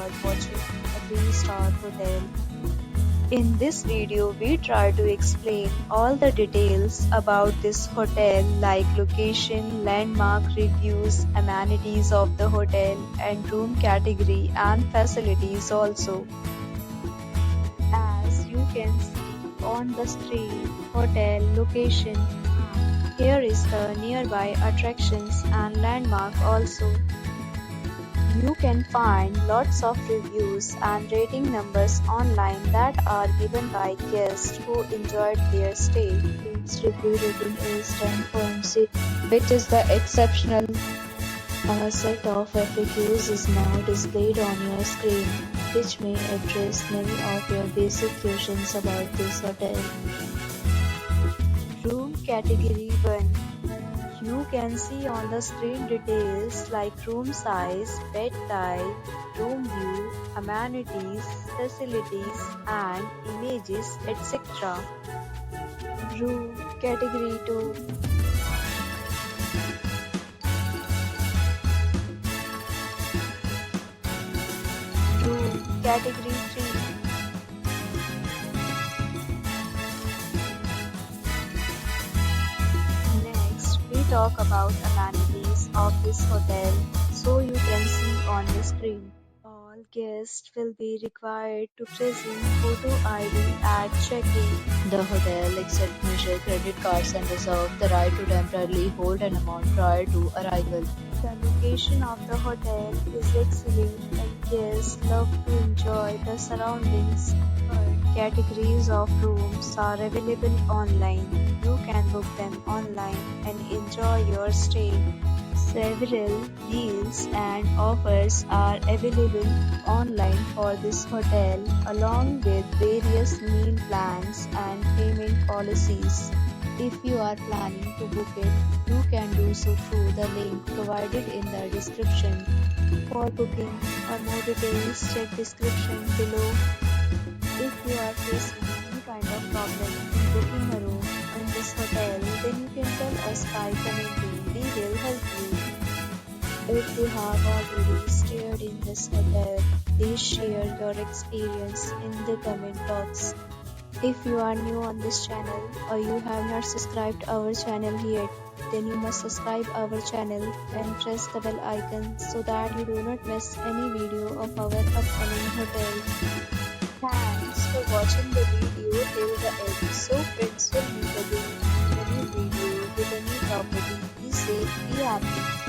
about watching a 3-star hotel. In this video, we try to explain all the details about this hotel like location, landmark reviews, amenities of the hotel, and room category and facilities also. As you can see on the screen, hotel location. Here is the nearby attractions and landmark also. You can find lots of reviews and rating numbers online that are given by guests who enjoyed their stay. Its review rating is 10.6, which is the exceptional. A set of FAQs is now displayed on your screen, which may address many of your basic questions about this hotel. Room Category 1. You can see on the screen details like room size, bed type, room view, amenities, facilities, and images, etc. Room Category 2. Room Category 3. Talk about amenities of this hotel, so you can see on the screen. All guests will be required to present photo ID at check-in. The hotel accepts major credit cards and reserves the right to temporarily hold an amount prior to arrival. The location of the hotel is excellent and guests love to enjoy the surroundings. Categories of rooms are available online. You can book them online and enjoy your stay. Several deals and offers are available online for this hotel, along with various meal plans and payment policies. If you are planning to book it, you can do so through the link provided in the description. For booking or more details, check description below. If you are facing any kind of problem in booking a room in this hotel, then you can tell us by commenting. We will help you. If you have already stayed in this hotel, please share your experience in the comment box. If you are new on this channel or you have not subscribed our channel yet, then you must subscribe our channel and press the bell icon so that you do not miss any video of our upcoming hotel. Thanks for watching the video till the end. So friends, will meet again in a new video with a new property. Be safe, be happy.